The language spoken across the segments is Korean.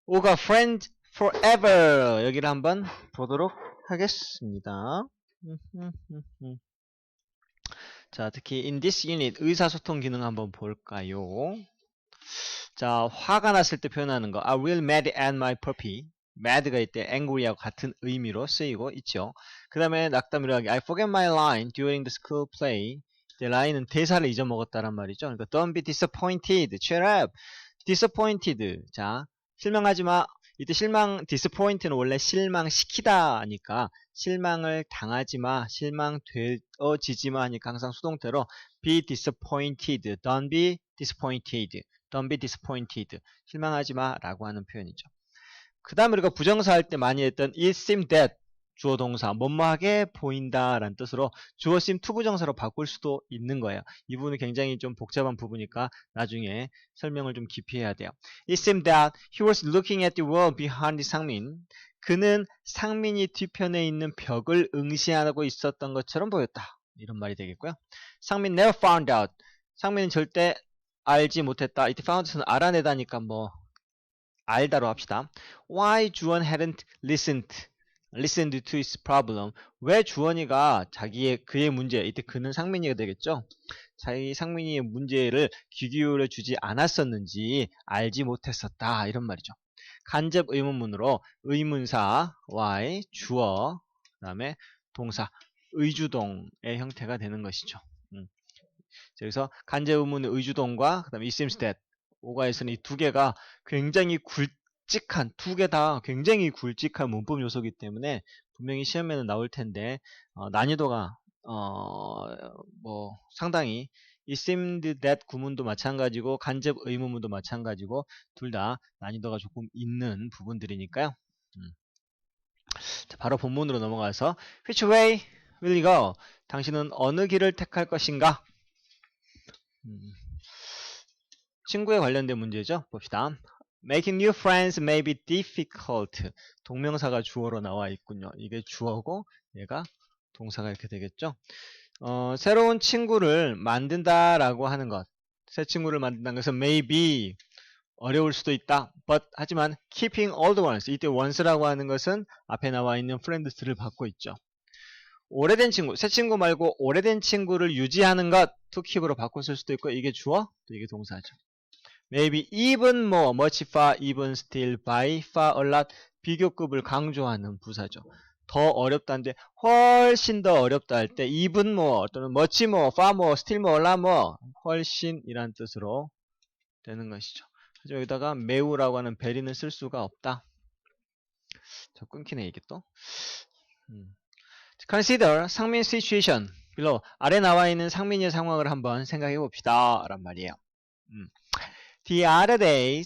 오가 friend forever 여기를 한번 보도록 하겠습니다. 자, 특히 in this unit 의사소통 기능 한번 볼까요? 자, 화가 났을 때 표현하는 거 I will mad at my puppy. mad가 이때 angry하고 같은 의미로 쓰이고 있죠. 그 다음에 낙담으로 하기 I forget my line during the school play. 내 라인은 대사를 잊어먹었다란 말이죠. 그러니까 don't be disappointed. cheer up. disappointed. 자, 실망하지 마. 이때 실망, disappoint는 원래 실망시키다 하니까 실망을 당하지 마, 실망되어지지 마 하니까 항상 수동태로 be disappointed, don't be disappointed, don't be disappointed, 실망하지 마 라고 하는 표현이죠. 그 다음에 우리가 부정사 할 때 많이 했던 it seemed that 주어 동사 뭐뭐하게 보인다 라는 뜻으로 주어 seem 투부정사로 바꿀 수도 있는 거예요. 이 부분은 굉장히 좀 복잡한 부분이니까 나중에 설명을 좀 깊이 해야 돼요. It seemed that he was looking at the wall behind 상민. 그는 상민이 뒤편에 있는 벽을 응시하고 있었던 것처럼 보였다. 이런 말이 되겠고요. 상민 never found out. 상민은 절대 알지 못했다. 이때 found는 알아내다니까 뭐 알다로 합시다. Why 주원 hadn't listened to his problem. 왜 주원이가 그의 문제, 이때 그는 상민이가 되겠죠. 자기 상민이의 문제를 귀 기울여 주지 않았었는지 알지 못했었다. 이런 말이죠. 간접 의문문으로 의문사 why 주어 그 다음에 동사 의주동의 형태가 되는 것이죠. 그래서 간접 의문의 의주동과 그 다음에 it seems that 오가에서는 이 두 개가 굉장히 굵직한 두 개 다 굉장히 굵직한 문법 요소이기 때문에 분명히 시험에는 나올 텐데 난이도가 뭐 상당히 it seemed that 구문도 마찬가지고 간접 의문문도 마찬가지고 둘 다 난이도가 조금 있는 부분들이니까요. 자, 바로 본문으로 넘어가서 Which way will you go? 당신은 어느 길을 택할 것인가? 친구에 관련된 문제죠. 봅시다. Making new friends may be difficult. 동명사가 주어로 나와 있군요. 이게 주어고 얘가 동사가 이렇게 되겠죠. 새로운 친구를 만든다라고 하는 것. 새 친구를 만든다는 것은 may be 어려울 수도 있다. But 하지만 keeping old ones. 이때 ones라고 하는 것은 앞에 나와 있는 friends를 받고 있죠. 오래된 친구, 새 친구 말고 오래된 친구를 유지하는 것 to keep으로 바꿨을 수도 있고 이게 주어, 또 이게 동사죠. Maybe even more, much far, even still, by far, a lot 비교급을 강조하는 부사죠. 더 어렵다는데 훨씬 더 어렵다 할 때 even more 또는 much more, far more, still more, a lot more 훨씬이란 뜻으로 되는 것이죠. 하지만 여기다가 매우라고 하는 베리는 쓸 수가 없다. 저 끊기네 이게 또. Consider 상민 situation below. 아래 나와 있는 상민의 상황을 한번 생각해 봅시다. 란 말이에요. The other day,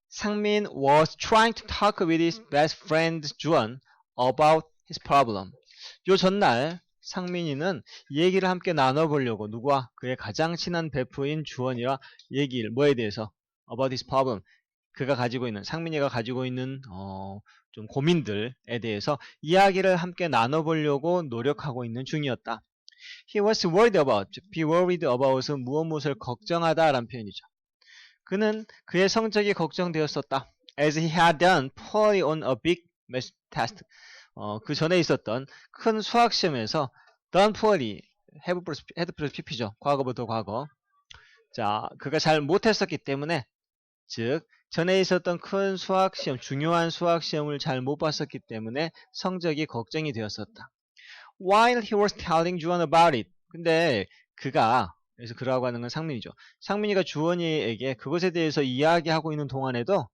상민 was trying to talk with his best friend 주원 about his problem. 요 전날 상민이는 얘기를 함께 나눠보려고 누구와 그의 가장 친한 베프인 주원이와 얘기를 뭐에 대해서 about his problem. 그가 가지고 있는 상민이가 가지고 있는 좀 고민들에 대해서 이야기를 함께 나눠보려고 노력하고 있는 중이었다. He was worried about. be worried about은 무엇을 걱정하다라는 표현이죠. 그는 그의 성적이 걱정되었었다. As he had done poorly on a big math test. 그 전에 있었던 큰 수학 시험에서 done poorly, had plus pp죠. 과거부터 과거. 자, 그가 잘 못했었기 때문에, 즉 전에 있었던 큰 수학 시험, 중요한 수학 시험을 잘 못 봤었기 때문에 성적이 걱정이 되었었다. While he was telling Juan about it. 근데 그래서 그라고 하는 건 상민이죠. 상민이가 주원이에게 그것에 대해서 이야기하고 있는 동안에도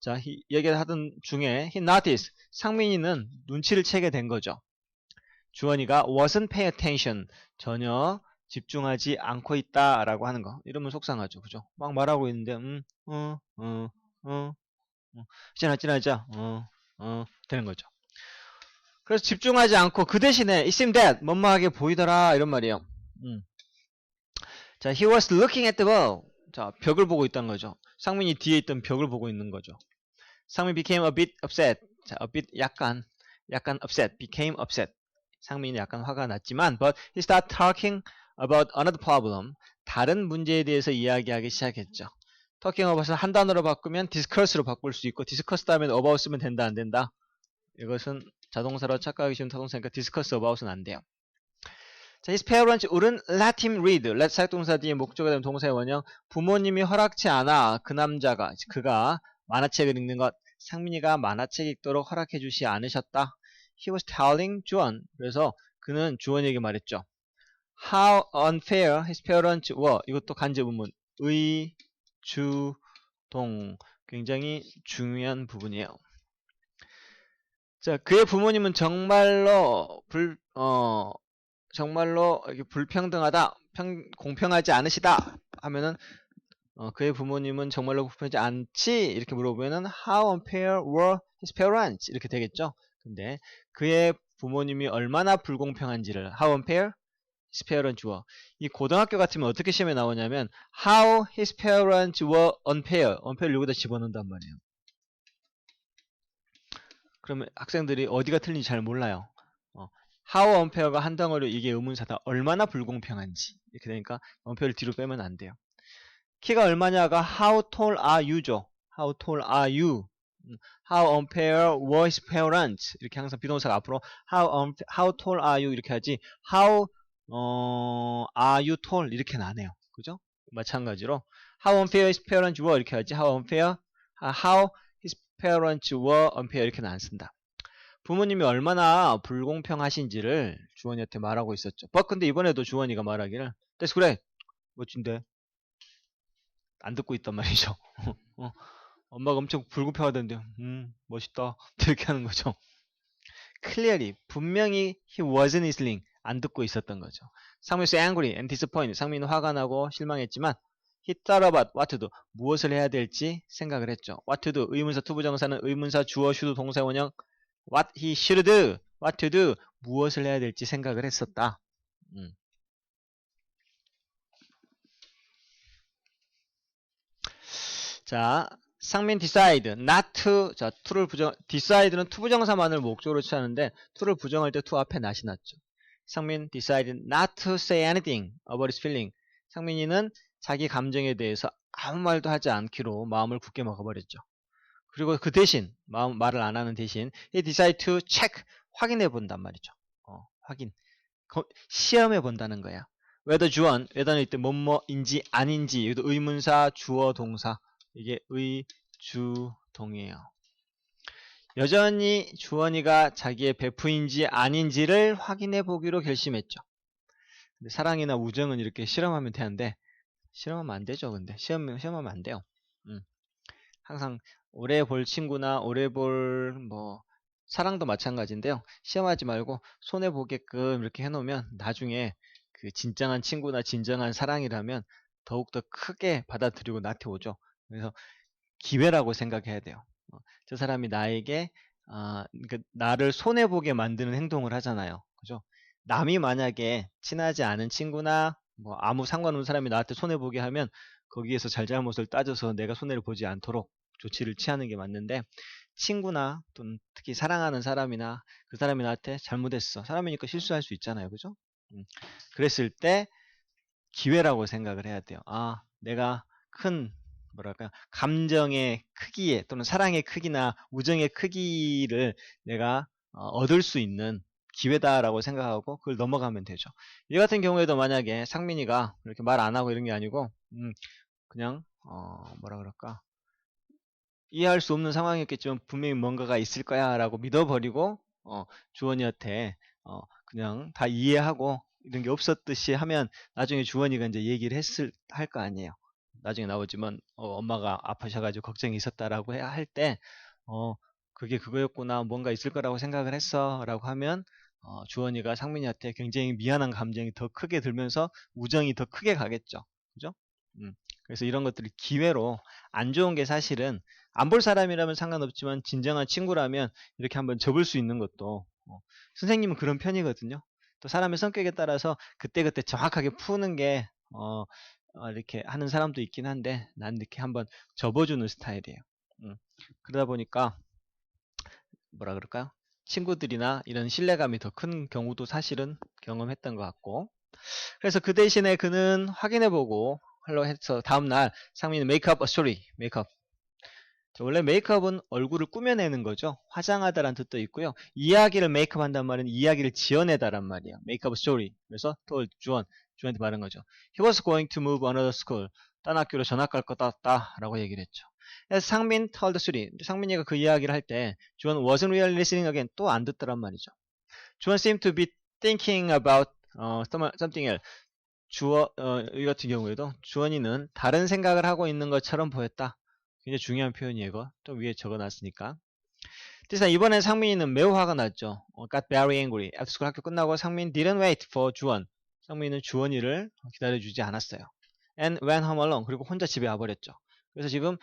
자, 얘기를 하던 중에 he noticed. 상민이는 눈치를 채게 된 거죠. 주원이가 wasn't paying attention. 전혀 집중하지 않고 있다라고 하는 거. 이러면 속상하죠. 그죠? 막 말하고 있는데 지나자 되는 거죠. 그래서 집중하지 않고 그 대신에 it seemed that 뭐뭐하게 보이더라 이런 말이에요. 자, he was looking at the wall. 자, 벽을 보고 있다는 거죠. 상민이 뒤에 있던 벽을 보고 있는 거죠. 상민 became a bit upset. 자, a bit 약간 upset. became upset. 상민이 약간 화가 났지만 but he started talking about another problem. 다른 문제에 대해서 이야기하기 시작했죠. talking about을 한 단어로 바꾸면 discuss로 바꿀 수 있고 discuss 다음에 about 쓰면 된다 안 된다. 이것은 자동사로 착각하기 쉬운 타동사니까 discuss about은 안 돼요. 자, his parents wouldn't let him read. let 사역동사 뒤에 목적어 되는 동사의 원형. 부모님이 허락치 않아 그 남자가 그가 만화책을 읽는 것. 상민이가 만화책 읽도록 허락해 주지 않으셨다. He was telling Juan. 그래서 그는 주원에게 말했죠. How unfair his parents were. 이것도 간접의문. 의, 주, 동. 굉장히 중요한 부분이에요. 자, 그의 부모님은 정말로 정말로 불평등하다, 공평하지 않으시다 하면은 그의 부모님은 정말로 공평하지 않지 이렇게 물어보면은 How unfair were his parents 이렇게 되겠죠. 근데 그의 부모님이 얼마나 불공평한지를 How unfair his parents were. 이 고등학교 같으면 어떻게 시험에 나오냐면 How his parents were unfair. unfair를 여기다 집어넣는단 말이에요. 그러면 학생들이 어디가 틀린지 잘 몰라요. How unfair가 한 덩어리 이게 의문사다. 얼마나 불공평한지. 이렇게 되니까 unfair를 뒤로 빼면 안 돼요. 키가 얼마냐가 How tall are you죠. How tall are you? How unfair were his parents? 이렇게 항상 비동사가 앞으로 how tall are you? 이렇게 하지. How are you tall? 이렇게는 안 해요. 그죠? 마찬가지로 How unfair his parents were? 이렇게 하지. How unfair? How his parents were unfair? 이렇게는 안 쓴다. 부모님이 얼마나 불공평하신지를 주원이한테 말하고 있었죠. 근데 이번에도 주원이가 말하기를 That's great. 멋진데. 안 듣고 있단 말이죠. 엄마가 엄청 불공평하던데 멋있다. 이렇게 하는 거죠. Clearly, 분명히 he wasn't listening. 안 듣고 있었던 거죠. 상민 was angry and disappointed. 상민은 화가 나고 실망했지만 he thought about what to do. 무엇을 해야 될지 생각을 했죠. what to do. 의문사 투부정사는 의문사 주어 should 동사 원형 what he should do. what to do. 무엇을 해야 될지 생각을 했었다. 자, 상민 decide not to. 자, to를 decide는 투부정사만을 목적으로 취하는데 to를 부정할 때 to 앞에 not이 났죠. 상민 decide not to say anything about his feeling. 상민이는 자기 감정에 대해서 아무 말도 하지 않기로 마음을 굳게 먹어버렸죠. 그리고 그 대신 말을 안 하는 대신 he decide to check 확인해 본단 말이죠. 확인. 시험해 본다는 거야. whether 주원, whether는 이때 뭐뭐인지 아닌지. 여기도 의문사, 주어, 동사. 이게 의, 주, 동이에요. 여전히 주원이가 자기의 베프인지 아닌지를 확인해 보기로 결심했죠. 근데 사랑이나 우정은 이렇게 실험하면 되는데 실험하면 안 되죠. 근데 시험하면 안 돼요. 항상 오래 볼 친구나 오래 볼 사랑도 마찬가지인데요. 시험하지 말고 손해 보게끔 이렇게 해놓으면 나중에 그 진정한 친구나 진정한 사랑이라면 더욱더 크게 받아들이고 나태오죠. 그래서 기회라고 생각해야 돼요. 저 사람이 나에게 그러니까 나를 손해보게 만드는 행동을 하잖아요. 그죠? 남이 만약에 친하지 않은 친구나 아무 상관없는 사람이 나한테 손해보게 하면 거기에서 잘잘못을 따져서 내가 손해를 보지 않도록 조치를 취하는 게 맞는데 친구나 또는 특히 사랑하는 사람이나 그 사람이 나한테 잘못했어. 사람이니까 실수할 수 있잖아요. 그죠? 그랬을 때 기회라고 생각을 해야 돼요. 내가 큰 감정의 크기에 또는 사랑의 크기나 우정의 크기를 내가 얻을 수 있는 기회다라고 생각하고 그걸 넘어가면 되죠. 이 같은 경우에도 만약에 상민이가 이렇게 말 안 하고 이런 게 아니고 그냥 이해할 수 없는 상황이었겠지만 분명히 뭔가가 있을 거야 라고 믿어버리고 주원이한테 그냥 다 이해하고 이런 게 없었듯이 하면 나중에 주원이가 이제 얘기를 할 거 아니에요. 나중에 나오지만 엄마가 아프셔가지고 걱정이 있었다라고 할 때 그게 그거였구나 뭔가 있을 거라고 생각을 했어 라고 하면 주원이가 상민이한테 굉장히 미안한 감정이 더 크게 들면서 우정이 더 크게 가겠죠. 그죠? 그래서 이런 것들이 기회로 안 좋은 게 사실은 안 볼 사람이라면 상관없지만 진정한 친구라면 이렇게 한번 접을 수 있는 것도 선생님은 그런 편이거든요. 또 사람의 성격에 따라서 그때그때 정확하게 푸는 게 이렇게 하는 사람도 있긴 한데 난 이렇게 한번 접어주는 스타일이에요. 그러다 보니까 친구들이나 이런 신뢰감이 더 큰 경우도 사실은 경험했던 것 같고 그래서 그 대신에 그는 확인해보고 하려고 해서 다음날 상민이는 make up a story. make up. 원래 메이크업은 얼굴을 꾸며내는 거죠. 화장하다라는 뜻도 있고요. 이야기를 메이크업 한단 말은 이야기를 지어내다란 말이에요. make up a story. 그래서 told 주한테 말한 거죠. He was going to move another school. 딴 학교로 전학 갈 거다 라고 얘기를 했죠. 그래서 상민 told the story. 상민이가 그 이야기를 할 때 주한 wasn't really listening again. 또 안 듣더란 말이죠. 주한 seemed to be thinking about something else. 이 같은 경우에도 주원이는 다른 생각을 하고 있는 것처럼 보였다. 굉장히 중요한 표현이에요. 이거 좀 위에 적어놨으니까. 그래서 이번엔 상민이는 매우 화가 났죠. got very angry. After school 학교 끝나고 상민 didn't wait for 주원. 상민이는 주원이를 기다려주지 않았어요. And went home alone. 그리고 혼자 집에 와버렸죠. 그래서 지금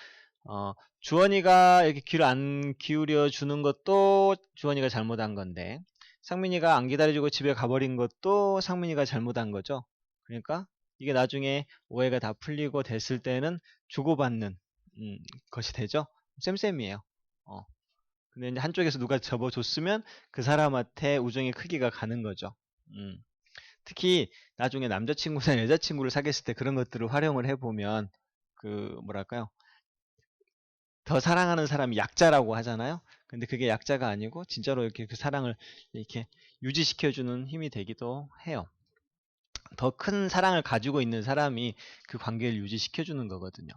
주원이가 이렇게 귀를 안 기울여 주는 것도 주원이가 잘못한 건데 상민이가 안 기다려주고 집에 가버린 것도 상민이가 잘못한 거죠. 그러니까 이게 나중에 오해가 다 풀리고 됐을 때는 주고받는 것이 되죠. 쌤쌤이에요. 근데 이제 한쪽에서 누가 접어줬으면 그 사람한테 우정의 크기가 가는 거죠. 특히 나중에 남자친구나 여자친구를 사귀었을 때 그런 것들을 활용을 해보면 뭐랄까요? 더 사랑하는 사람이 약자라고 하잖아요. 근데 그게 약자가 아니고 진짜로 이렇게 그 사랑을 이렇게 유지시켜주는 힘이 되기도 해요. 더 큰 사랑을 가지고 있는 사람이 그 관계를 유지시켜주는 거거든요.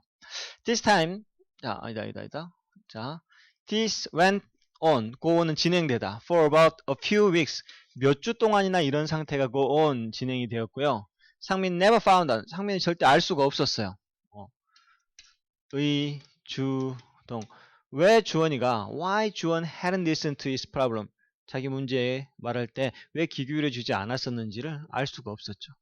This time, 아니다. 자, this went on, go on은 진행되다. For about a few weeks, 몇 주 동안이나 이런 상태가 go on 진행이 되었고요. 상민 never found out, 상민이 절대 알 수가 없었어요. 주동. 왜 주원이가 why 주원 hadn't listened to his problem? 자기 문제에 말할 때 왜 귀 기울여 주지 않았었는지를 알 수가 없었죠.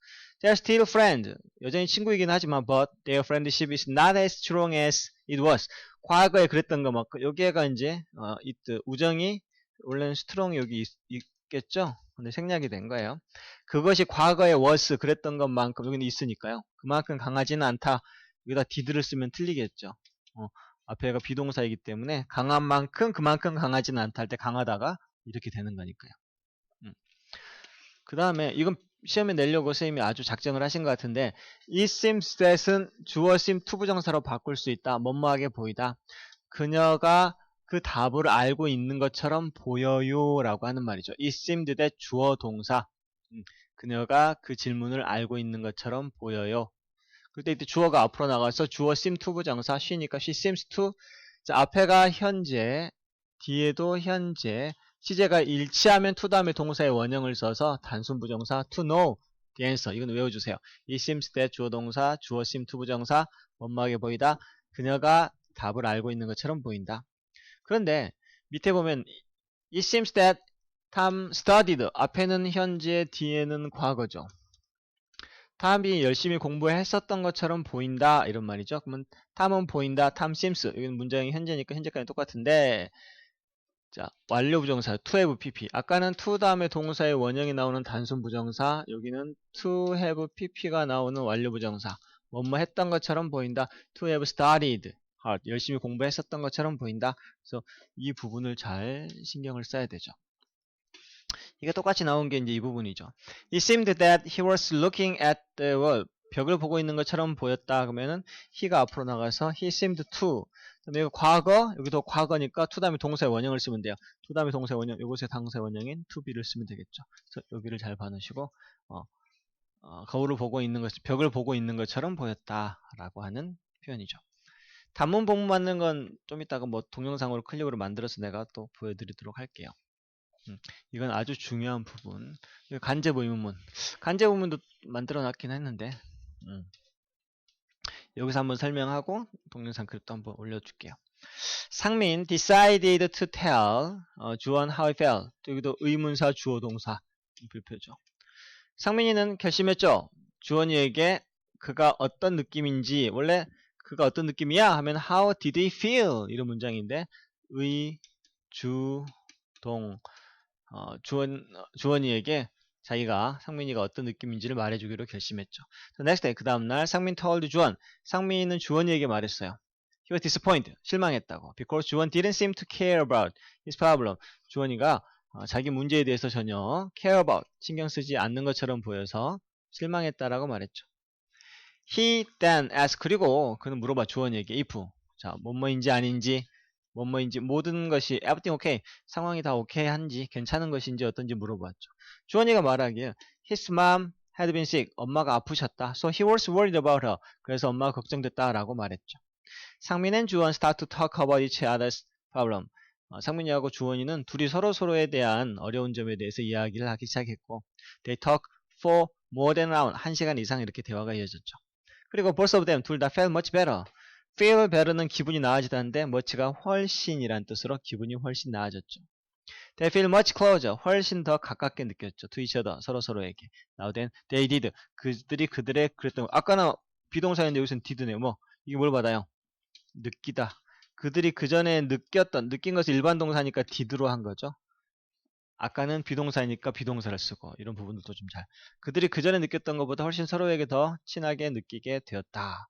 They're still friends. 여전히 친구이긴 하지만 but their friendship is not as strong as it was. 과거에 그랬던 거 막 여기가 이제 우정이 원래는 strong 여기 있겠죠. 근데 생략이 된 거예요. 그것이 과거에 was 그랬던 것만큼 여기는 있으니까요. 그만큼 강하지는 않다. 여기다 did를 쓰면 틀리겠죠. 앞에가 비동사이기 때문에 강한 만큼 그만큼 강하지는 않다 할 때 강하다가 이렇게 되는 거니까요. 그 다음에 이건 시험에 내려고 선생님이 아주 작정을 하신 것 같은데 it seems that은 주어 seem 투부정사로 바꿀 수 있다. 뭐뭐하게 보이다. 그녀가 그 답을 알고 있는 것처럼 보여요 라고 하는 말이죠. it seemed that 주어 동사 그녀가 그 질문을 알고 있는 것처럼 보여요. 그때 이때 주어가 앞으로 나가서 주어 seem 투부정사 쉬니까 she seems to 자, 앞에가 현재 뒤에도 현재 시제가 일치하면 to 다음에 동사의 원형을 써서 단순 부정사 to know the answer 이건 외워주세요. it seems that 주어 동사 주어 seem to 부정사 원막에 보이다 그녀가 답을 알고 있는 것처럼 보인다. 그런데 밑에 보면 it seems that Tom studied 앞에는 현재 뒤에는 과거죠. 탐이 열심히 공부했었던 것처럼 보인다 이런 말이죠. 그러면 탐은 보인다 탐 seems 여기는 문장이 현재니까 현재까지 똑같은데 자, 완료 부정사 to have pp. 아까는 to 다음에 동사의 원형이 나오는 단순 부정사, 여기는 to have pp가 나오는 완료 부정사. 뭐뭐 했던 것처럼 보인다. to have studied hard. 열심히 공부했었던 것처럼 보인다. 그래서 이 부분을 잘 신경을 써야 되죠. 이게 똑같이 나온 게 이제 이 부분이죠. It seemed that he was looking at the wall. 벽을 보고 있는 것처럼 보였다. 그러면은 he가 앞으로 나가서 he seemed to. 그다음에 과거, 여기도 과거니까 to 다음에 동사의 원형을 쓰면 돼요. to 다음에 동사의 원형, 이곳에 당사의 원형인 to be를 쓰면 되겠죠. 그래서 여기를 잘 봐놓으시고 거울을 보고 있는 것, 벽을 보고 있는 것처럼 보였다라고 하는 표현이죠. 단문 복문 맞는 건 좀 이따가 뭐 동영상으로 클립으로 만들어서 내가 또 보여드리도록 할게요. 이건 아주 중요한 부분. 간접 의문문. 간접 의문문도 만들어 놨긴 했는데 여기서 한번 설명하고 동영상 클립도 한번 올려줄게요. 상민 decided to tell 주원 how he felt. 여기도 의문사 주어 동사 불표죠. 상민이는 결심했죠. 주원이에게 그가 어떤 느낌인지 원래 그가 어떤 느낌이야 하면 how did he feel 이런 문장인데 의, 주, 동 주원이에게 자기가 상민이가 어떤 느낌인지를 말해주기로 결심했죠. So next day 그 다음날 상민 told 주원 상민이는 주원이에게 말했어요. He was disappointed 실망했다고 because 주원 didn't seem to care about his problem. 주원이가 자기 문제에 대해서 전혀 care about 신경 쓰지 않는 것처럼 보여서 실망했다라고 말했죠. He then asked. 그리고 그는 물어봐. 주원에게 if. 자, 뭐뭐인지 아닌지, 뭐뭐인지 모든 것이 everything okay. 상황이 다 오케이 한지, 괜찮은 것인지 어떤지 물어봤죠. 주원이가 말하기에 his mom had been sick. 엄마가 아프셨다. So he was worried about her. 그래서 엄마가 걱정됐다라고 말했죠. 상민 and 주원 start to talk about each other's problem. 상민이하고 주원이는 둘이 서로에 대한 어려운 점에 대해서 이야기를 하기 시작했고 They talk for more than around 1시간 이상 이렇게 대화가 이어졌죠. 그리고 both of them 둘 다 felt much better. feel better는 기분이 나아지다는데 much가 훨씬이란 뜻으로 기분이 훨씬 나아졌죠. They feel much closer. 훨씬 더 가깝게 느꼈죠. to each other. 서로에게. Now then, they did. 그들이 그들의 그랬던 거. 아까는 비동사인데 여기서는 did네요. 뭐 이게 뭘 받아요? 느끼다. 그들이 그 전에 느낀 것을 일반 동사니까 did로 한 거죠. 아까는 비동사니까 비동사를 쓰고 이런 부분들도 좀 잘. 그들이 그 전에 느꼈던 것보다 훨씬 서로에게 더 친하게 느끼게 되었다.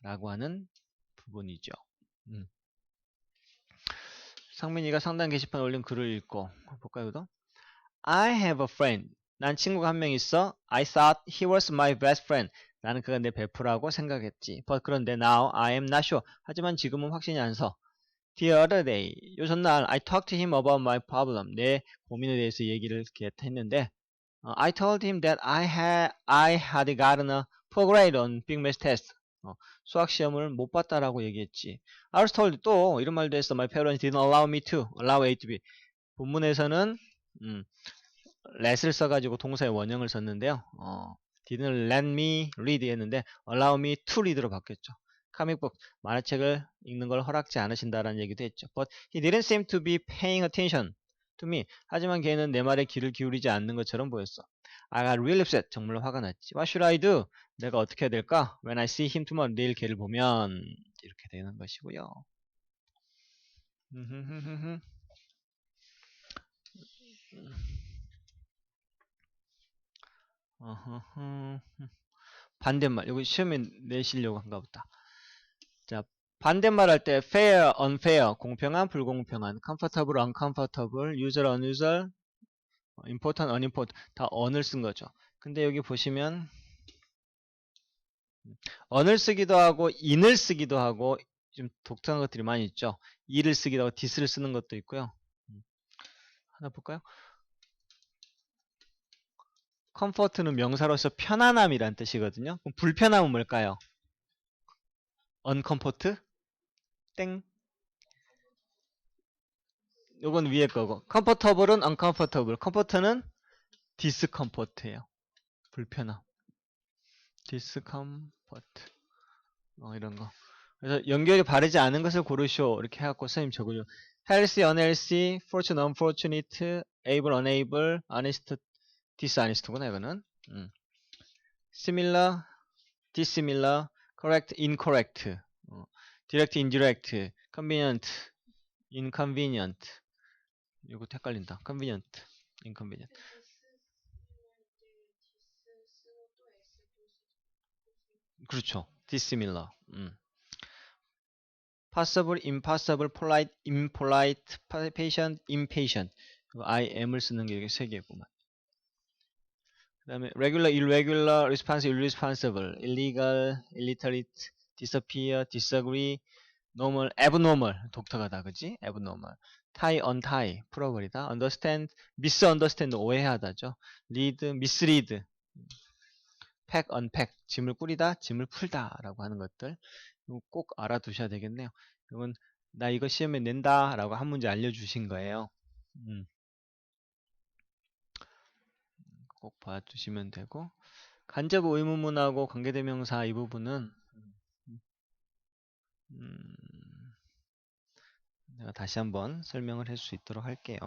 라고 하는 부분이죠. 상민이가 상단 게시판에 올린 글을 읽고 볼까요? 또? I have a friend. 난 친구가 한 명 있어. I thought he was my best friend. 나는 그가 내 베프라고 생각했지. But 그런데 now I am not sure. 하지만 지금은 확신이 안 서. The other day, 요 전날 I talked to him about my problem. 내 고민에 대해서 얘기를 했는데 I told him that I had gotten a poor grade on big math test. 수학 시험을 못 봤다라고 얘기했지. I was told 또 이런 말도 했어. My parents didn't allow me to allow A to B. 본문에서는 let을 써가지고 동사의 원형을 썼는데요. didn't let me read 했는데 allow me to read로 바뀌었죠. comic book 만화책을 읽는 걸 허락지 않으신다라는 얘기도 했죠. But he didn't seem to be paying attention to me. 하지만 걔는 내 말에 귀를 기울이지 않는 것처럼 보였어. I got really upset. 정말 화가 났지. What should I do? 내가 어떻게 해야 될까? When I see him tomorrow. 내일 걔를 보면 이렇게 되는 것이고요. 반대말. 이거 시험에 내시려고 한가 보다. 자, 반대말 할 때 fair, unfair, 공평한, 불공평한, comfortable, uncomfortable, usual, unusual, important, unimportant 다 on을 쓴 거죠. 근데 여기 보시면 on을 쓰기도 하고 in을 쓰기도 하고 좀 독특한 것들이 많이 있죠. 이를 쓰기도 하고 this를 쓰는 것도 있고요. 하나 볼까요? comfort는 명사로서 편안함이란 뜻이거든요. 그럼 불편함은 뭘까요? uncomfort? 땡. 요건 위에 거고. comfortable은 uncomfortable. comfort는 discomfort예요. 불편함. discomfort. 이런 거. 그래서 연결이 바르지 않은 것을 고르시오. 이렇게 해갖고 선생님 적으죠. healthy, unhealthy, fortunate, unfortunate, able, unable, honest, dishonest구나 이거는. similar, dissimilar, correct, incorrect, direct, indirect, convenient, inconvenient. 이거 헷갈린다. convenient, inconvenient. 그렇죠. dissimilar. possible, impossible, polite, impolite, patient, impatient. I am을 쓰는 게 이렇게 세 개구만. 그 다음에 regular, irregular, responsive, irresponsible, illegal, illiterate, disappear, disagree, normal, abnormal. 독특하다, 그지? abnormal. tie, untie, 풀어버리다. understand, misunderstand, 오해하다죠. lead, mislead. pack, unpack, 짐을 꾸리다, 짐을 풀다 라고 하는 것들 꼭 알아두셔야 되겠네요. 이건 나 이거 시험에 낸다 라고 한 문제 알려주신 거예요. 꼭 봐주시면 되고 간접 의문문하고 관계대명사 이 부분은 내가 다시 한번 설명을 할 수 있도록 할게요.